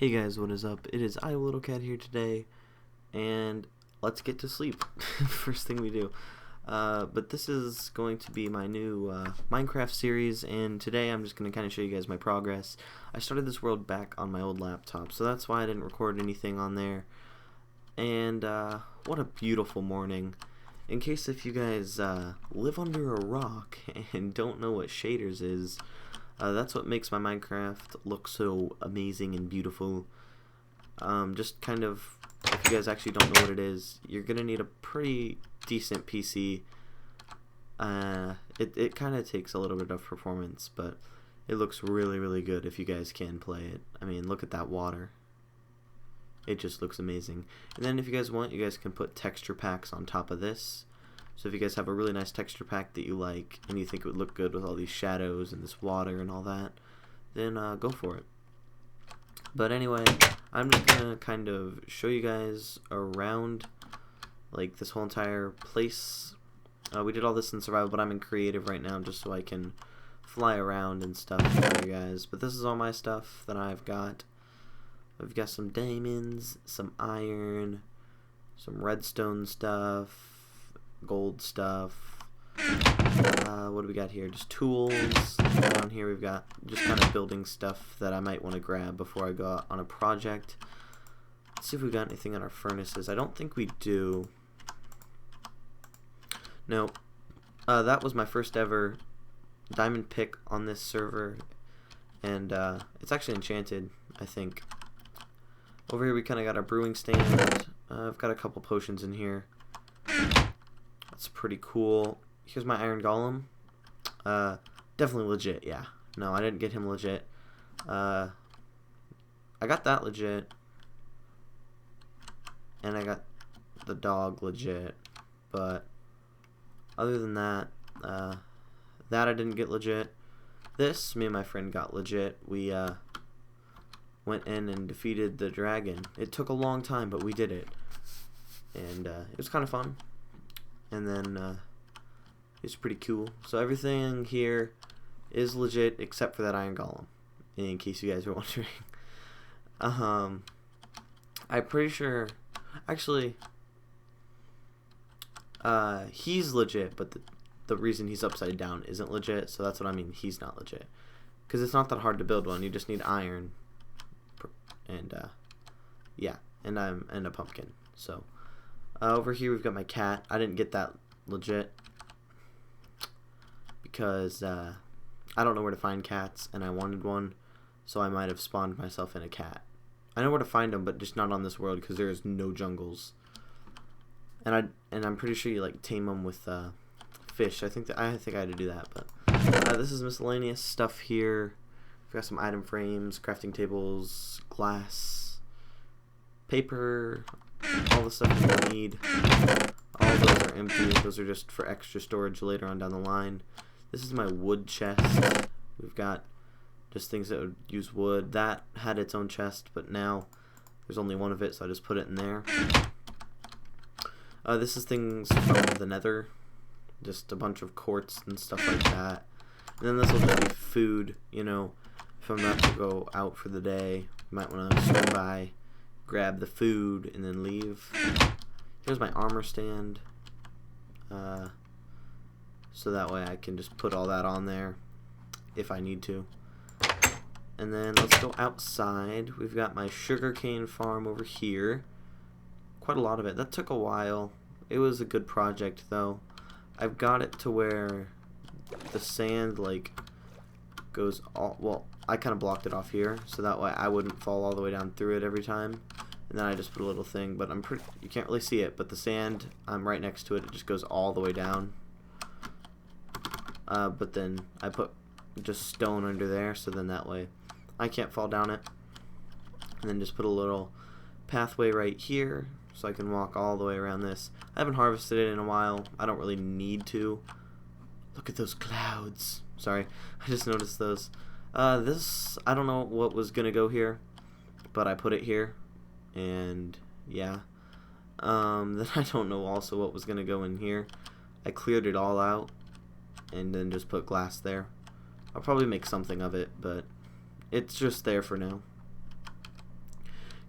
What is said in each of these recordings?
Hey guys, what is up? It is I, Little Cat, here today, and let's get to sleep. First thing we do. But this is going to be my new Minecraft series, and today I'm just going to kind of show you guys my progress. I started this world back on my old laptop, so that's why I didn't record anything on there. And what a beautiful morning. In case if you guys live under a rock and don't know what shaders is, that's what makes my Minecraft look so amazing and beautiful. Just kind of, if you guys actually don't know what it is, you're gonna need a pretty decent PC. It kind of takes a little bit of performance, but it looks really good if you guys can play it. I mean, look at that water. It just looks amazing. And then if you guys want, you guys can put texture packs on top of this. So if you guys have a really nice texture pack that you like and you think it would look good with all these shadows and this water and all that, then go for it. But anyway, I'm just gonna kind of show you guys around like this whole entire place. We did all this in survival, but I'm in creative right now just so I can fly around and stuff for you guys. But this is all my stuff that I've got. We've got some diamonds, some iron, some redstone stuff, gold stuff. What do we got here? Just tools. Down here we've got just kind of building stuff that I might want to grab before I go out on a project. Let's see if we've got anything in our furnaces. I don't think we do. No. That was my first ever diamond pick on this server, and it's actually enchanted, I think. Over here we kind of got our brewing stand. I've got a couple potions in here. That's pretty cool. Here's my iron golem. Definitely legit, yeah. No, I didn't get him legit. I got that legit. And I got the dog legit. But other than that, that I didn't get legit. This, me and my friend got legit. We went in and defeated the dragon. It took a long time, but we did it. And it was kind of fun. And then it's pretty cool. So everything here is legit except for that iron golem, in case you guys are wondering. I'm pretty sure, actually, he's legit, but the reason he's upside down isn't legit, so that's what I mean, he's not legit. Because it's not that hard to build one, you just need iron, and, yeah, and a pumpkin, so. Over here we've got my cat. I didn't get that legit because I don't know where to find cats, and I wanted one, so I might have spawned myself in a cat. I know where to find them, but just not on this world because there is no jungles. And I'm pretty sure you like tame them with fish. I think I had to do that, but this is miscellaneous stuff here. We've got some item frames, crafting tables, glass, paper. All the stuff you need. All of those are empty. Those are just for extra storage later on down the line. This is my wood chest. We've got just things that would use wood. That had its own chest, but now there's only one of it, so I just put it in there. This is things from the nether. Just a bunch of quartz and stuff like that. And then this will just be food, you know, if I'm about to go out for the day. You might want to swing by, grab the food, and then leave. Here's my armor stand, so that way I can just put all that on there if I need to. And then let's go outside. We've got my sugarcane farm over here. Quite a lot of it. That took a while. It was a good project though. I've got it to where the sand like goes all, well, I kind of blocked it off here so that way I wouldn't fall all the way down through it every time. And then I just put a little thing, but you can't really see it, but the sand, I'm right next to it, it just goes all the way down. But then I put just stone under there, so then that way I can't fall down it. And then just put a little pathway right here, so I can walk all the way around this. I haven't harvested it in a while, I don't really need to. Look at those clouds. Sorry, I just noticed those. This, I don't know what was gonna go here, but I put it here. And yeah, then I don't know also what was gonna go in here. I cleared it all out and then just put glass there. I'll probably make something of it, but it's just there for now.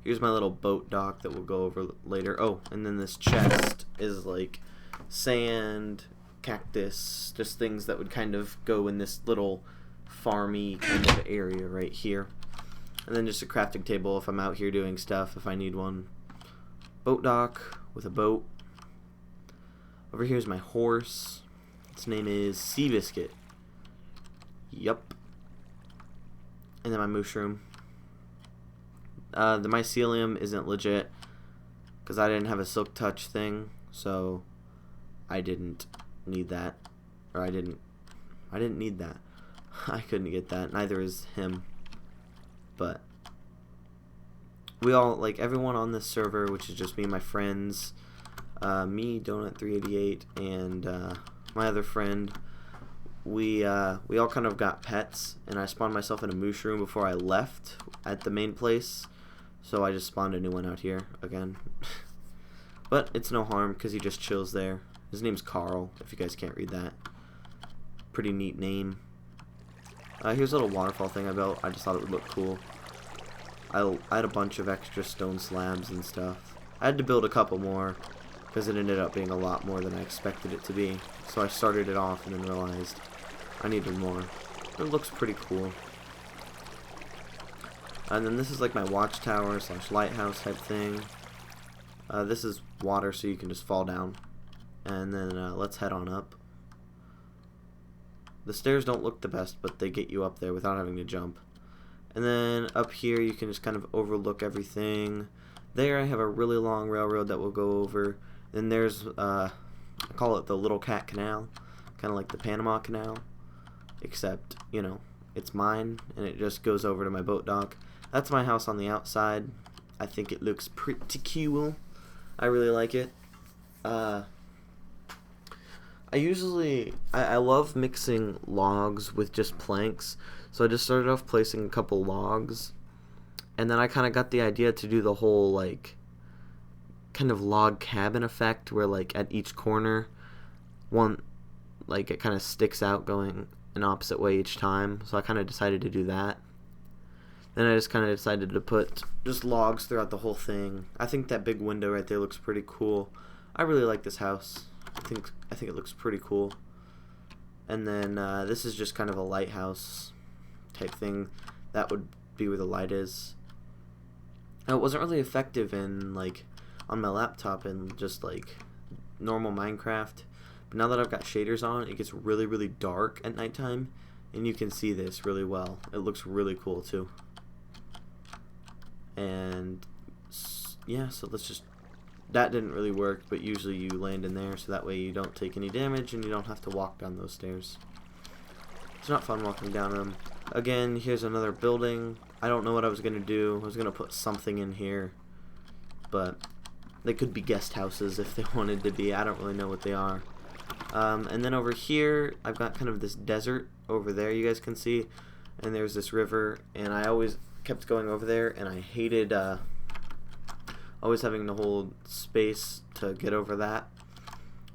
Here's my little boat dock that we'll go over later. Oh, and then this chest is like sand, cactus, just things that would kind of go in this little farmy kind of area right here. And then just a crafting table if I'm out here doing stuff, if I need one. Boat dock with a boat. Over here's my horse. Its name is Seabiscuit. Yup. And then my mushroom. The mycelium isn't legit because I didn't have a silk touch thing, so I didn't need that. Or I didn't need that. I couldn't get that. Neither is him. But we all, like everyone on this server, which is just me and my friends, me, Donut388, and my other friend, we all kind of got pets, and I spawned myself in a mushroom before I left at the main place, so I just spawned a new one out here again. But it's no harm because he just chills there. His name's Carl, if you guys can't read that. Pretty neat name. Here's a little waterfall thing I built. I just thought it would look cool. I had a bunch of extra stone slabs and stuff. I had to build a couple more because it ended up being a lot more than I expected it to be. So I started it off and then realized I needed more. It looks pretty cool. And then this is like my watchtower / lighthouse type thing. This is water, so you can just fall down. And then let's head on up. The stairs don't look the best, but they get you up there without having to jump. And then up here you can just kind of overlook everything. There I have a really long railroad that we'll go over. Then there's, I call it the Little Cat Canal. Kind of like the Panama Canal. Except, you know, it's mine, and it just goes over to my boat dock. That's my house on the outside. I think it looks pretty cool. I really like it. I love mixing logs with just planks, so I just started off placing a couple logs, and then I kind of got the idea to do the whole, like, kind of log cabin effect, where, like, at each corner, one, like, it kind of sticks out going an opposite way each time, so I kind of decided to do that. Then I just kind of decided to put just logs throughout the whole thing. I think that big window right there looks pretty cool. I really like this house. I think it looks pretty cool. And then this is just kind of a lighthouse type thing. That would be where the light is. Now, it wasn't really effective in like on my laptop in just like normal Minecraft. But now that I've got shaders on, it gets really, really dark at nighttime, and you can see this really well. It looks really cool too. And yeah, so let's just. That didn't really work, but usually you land in there so that way you don't take any damage and you don't have to walk down those stairs. It's not fun walking down them. Again, here's another building. I don't know what I was going to do. I was going to put something in here, but they could be guest houses if they wanted to be. I don't really know what they are. And then over here, I've got kind of this desert over there you guys can see, and there's this river, and I always kept going over there, and I hated always having to hold space to get over that,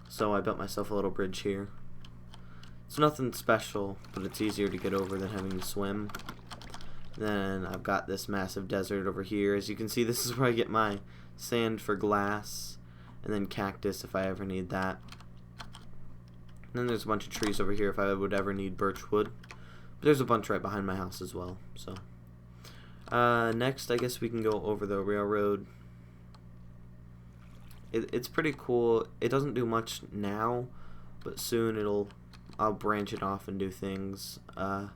so I built myself a little bridge here. It's nothing special, but it's easier to get over than having to swim. Then I've got this massive desert over here. As you can see, this is where I get my sand for glass, and then cactus if I ever need that. And then there's a bunch of trees over here if I would ever need birch wood. But there's a bunch right behind my house as well. So next, I guess we can go over the railroad. It's pretty cool. It doesn't do much now, but soon I'll branch it off and do things. But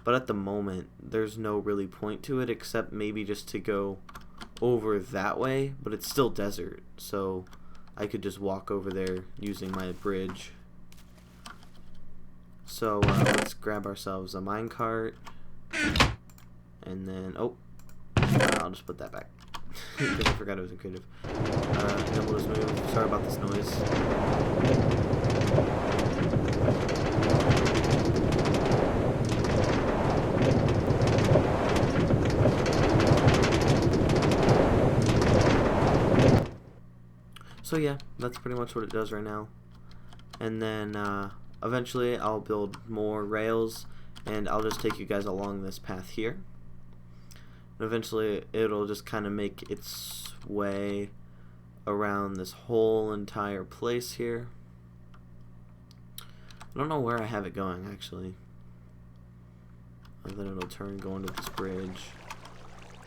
at the moment, there's no really point to it except maybe just to go over that way, but it's still desert, so I could just walk over there using my bridge. So let's grab ourselves a minecart, and then I'll just put that back. Because I forgot it was in creative. Then we'll just move. Sorry about this noise. So yeah, that's pretty much what it does right now. And then eventually I'll build more rails, and I'll just take you guys along this path here. And eventually it'll just kind of make its way around this whole entire place here. I don't know where I have it going, actually. And then it'll turn going to this bridge.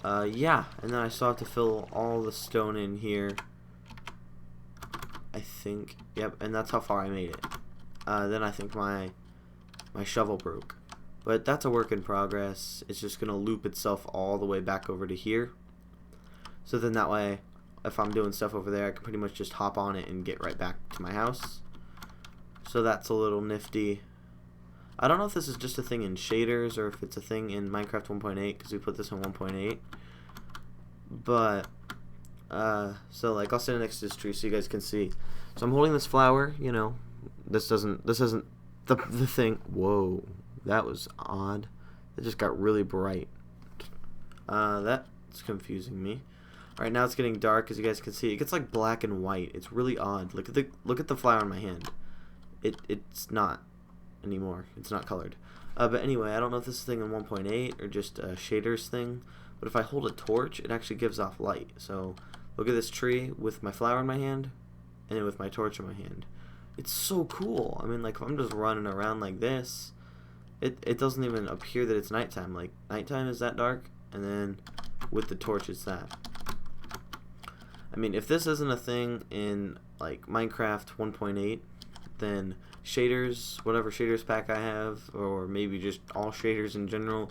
Yeah, and then I still have to fill all the stone in here. I think, yep, and that's how far I made it. Then I think my shovel broke. But that's a work in progress. It's just going to loop itself all the way back over to here. So then that way, if I'm doing stuff over there, I can pretty much just hop on it and get right back to my house. So that's a little nifty. I don't know if this is just a thing in shaders or if it's a thing in Minecraft 1.8, because we put this in 1.8. But, so like I'll stand next to this tree so you guys can see. So I'm holding this flower, you know, this isn't the thing. Whoa, that was odd. It just got really bright. That's confusing me. Alright, now it's getting dark, as you guys can see. It gets like black and white. It's really odd. Look at the flower in my hand. It's not anymore. It's not colored. But anyway, I don't know if this is a thing in 1.8 or just a shaders thing. But if I hold a torch, it actually gives off light. So look at this tree with my flower in my hand, and then with my torch in my hand. It's so cool. I mean, like if I'm just running around like this, it doesn't even appear that it's nighttime. Like nighttime is that dark, and then with the torch it's that. I mean, if this isn't a thing in like Minecraft 1.8, then shaders, whatever shaders pack I have, or maybe just all shaders in general,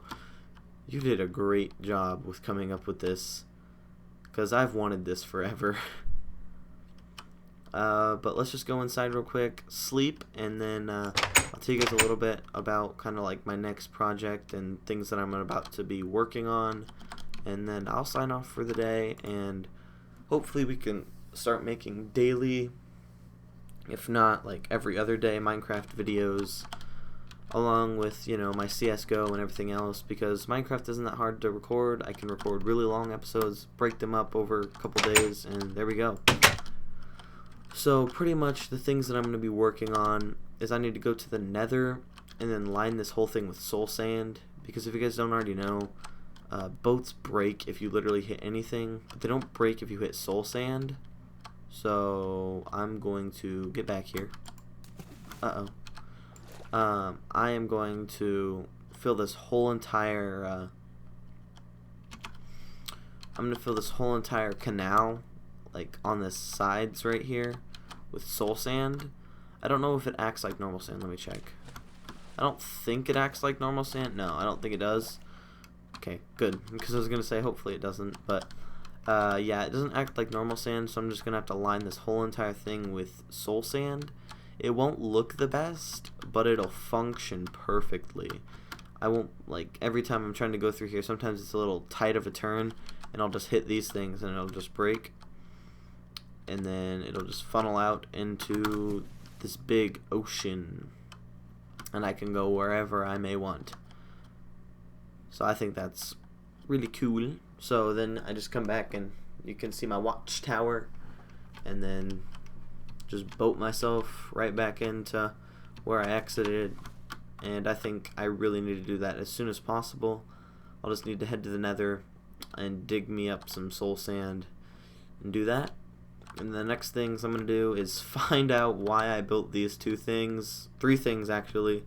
you did a great job with coming up with this, because I've wanted this forever. But let's just go inside real quick, sleep, and then I'll tell you guys a little bit about kind of like my next project and things that I'm about to be working on, and then I'll sign off for the day, and hopefully we can start making daily, if not like every other day, Minecraft videos, along with, you know, my CSGO and everything else, because Minecraft isn't that hard to record. I can record really long episodes, break them up over a couple days, and there we go. So pretty much the things that I'm going to be working on is I need to go to the Nether and then line this whole thing with soul sand, because if you guys don't already know, boats break if you literally hit anything, but they don't break if you hit soul sand. So I'm going to get back here. I am going to fill this whole entire I'm gonna fill this whole entire canal, like on the sides right here, with soul sand. I don't know if it acts like normal sand. Let me check. I don't think it acts like normal sand. No, I don't think it does. Okay, good, because I was gonna say hopefully it doesn't, but yeah, it doesn't act like normal sand, so I'm just gonna have to line this whole entire thing with soul sand. It won't look the best, but it'll function perfectly. I won't, like, every time I'm trying to go through here, sometimes it's a little tight of a turn, and I'll just hit these things and it'll just break, and then it'll just funnel out into this big ocean, and I can go wherever I may want. So I think that's really cool. So then I just come back and you can see my watchtower, and then just boat myself right back into where I exited. And I think I really need to do that as soon as possible. I'll just need to head to the Nether and dig me up some soul sand and do that. And the next things I'm going to do is find out why I built these three things actually,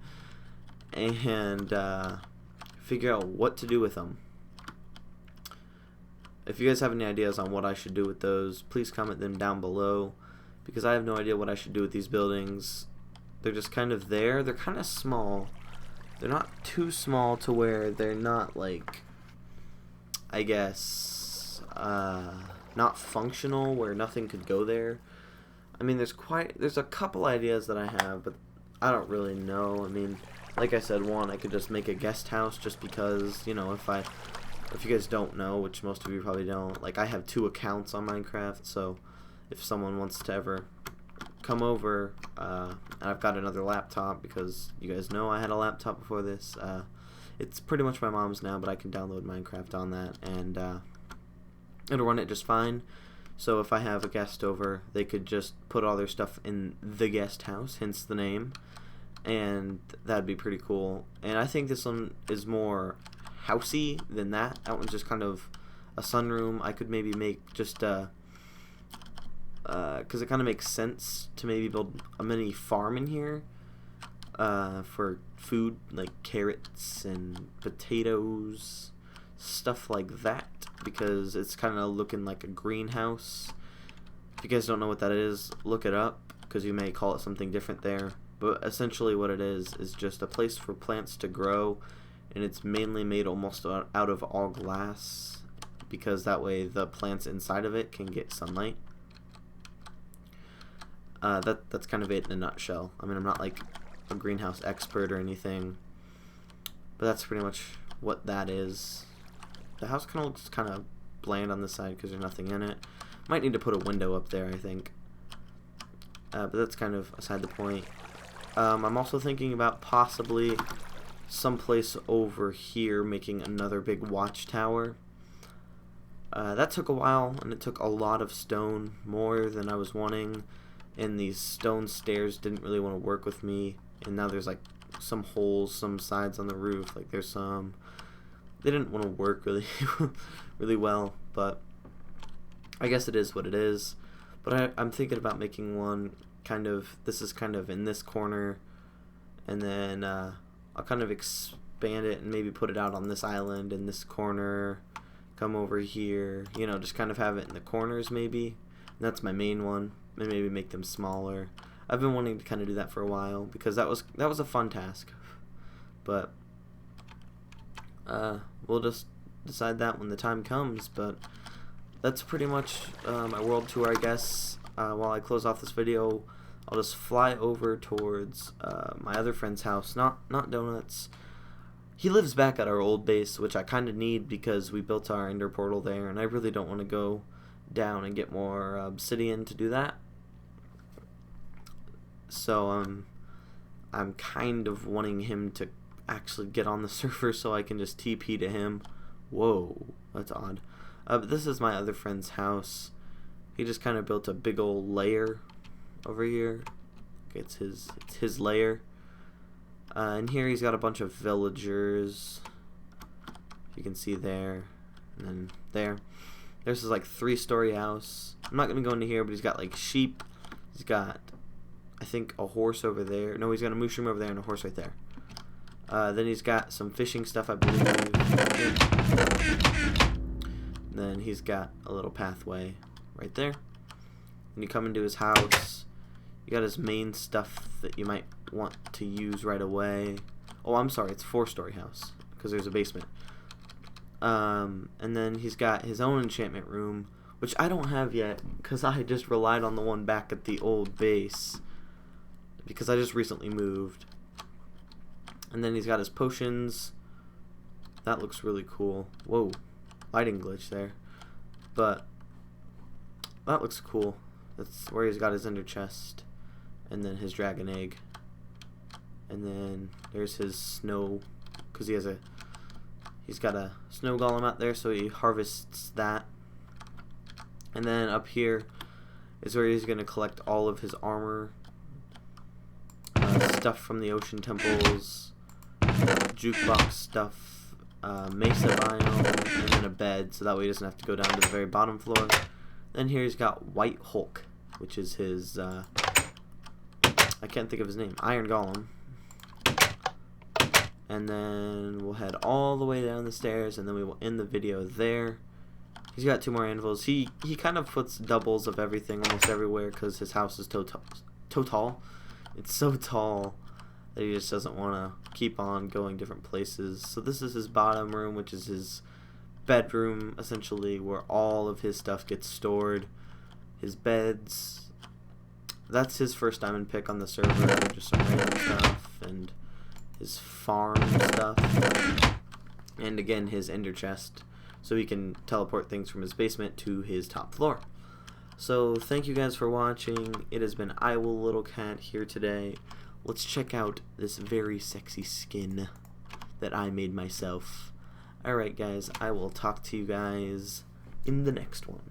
and figure out what to do with them. If you guys have any ideas on what I should do with those, please comment them down below, because I have no idea what I should do with these buildings. They're just kind of there. They're kind of small. They're not too small to where they're not, like, I guess, not functional, where nothing could go there. I mean, there's a couple ideas that I have, but I don't really know. I mean, like I said, one, I could just make a guest house just because, you know, if you guys don't know, which most of you probably don't, like, I have 2 accounts on Minecraft, so if someone wants to ever come over, and I've got another laptop, because you guys know I had a laptop before this. It's pretty much my mom's now, but I can download Minecraft on that, and it'll run it just fine. So if I have a guest over, they could just put all their stuff in the guest house, hence the name, and that'd be pretty cool. And I think this one is more housey than that. That one's just kind of a sunroom. I could maybe make just because it kind of makes sense to maybe build a mini farm in here for food, like carrots and potatoes, stuff like that, because it's kind of looking like a greenhouse. If you guys don't know what that is, look it up, because you may call it something different there. But essentially what it is just a place for plants to grow, and it's mainly made almost out of all glass, because that way the plants inside of it can get sunlight. That's kind of it in a nutshell. I mean, I'm not like a greenhouse expert or anything, but that's pretty much what that is. The house kind of looks kind of bland on this side because there's nothing in it. Might need to put a window up there, I think. But that's kind of aside the point. I'm also thinking about possibly someplace over here making another big watchtower. That took a while, and it took a lot of stone, more than I was wanting, and these stone stairs didn't really want to work with me, and now there's like some holes, some sides on the roof, like there's some, they didn't want to work really really well, but I guess it is what it is. But I'm thinking about making one kind of, this is kind of in this corner, and then I'll kind of expand it and maybe put it out on this island in this corner, come over here, you know, just kind of have it in the corners maybe. And that's my main one, and maybe make them smaller. I've been wanting to kind of do that for a while because that was a fun task, but we'll just decide that when the time comes. But that's pretty much my world tour, I guess. While I close off this video, I'll just fly over towards my other friend's house. Not Donuts. He lives back at our old base, which I kind of need because we built our ender portal there, and I really don't want to go down and get more obsidian to do that. So I'm kind of wanting him to actually get on the server so I can just TP to him. Whoa, that's odd. But this is my other friend's house. He just kind of built a big old lair over here. It's his lair. And here he's got a bunch of villagers. You can see there, and then there. There's his like 3-story house. I'm not gonna go into here, but he's got like sheep. He's got, I think, a horse over there. No, he's got a mushroom over there and a horse right there. Then he's got some fishing stuff, I believe. Then he's got a little pathway right there. When you come into his house, you got his main stuff that you might want to use right away. Oh, I'm sorry, it's a 4-story house because there's a basement. And then he's got his own enchantment room, which I don't have yet because I just relied on the one back at the old base because I just recently moved. And then he's got his potions. That looks really cool. Whoa, lighting glitch there. But that looks cool. That's where he's got his ender chest, and then his dragon egg, and then there's his snow, because he's got a snow golem out there, so he harvests that. And then up here is where he's gonna collect all of his armor, stuff from the ocean temples, jukebox stuff, mesa biome, and then a bed, so that way he doesn't have to go down to the very bottom floor. Then here he's got White Hulk, which is his, I can't think of his name, Iron Golem. And then we'll head all the way down the stairs, and then we will end the video there. He's got 2 more anvils. He kind of puts doubles of everything almost everywhere because his house is tall. It's so tall that he just doesn't want to keep on going different places. So this is his bottom room, which is his bedroom, essentially, where all of his stuff gets stored. His beds, that's his first diamond pick on the server, just some random stuff, and his farm stuff, and again his ender chest, so he can teleport things from his basement to his top floor. So thank you guys for watching. It has been IWillLittleCat here today. Let's check out this very sexy skin that I made myself. Alright guys, I will talk to you guys in the next one.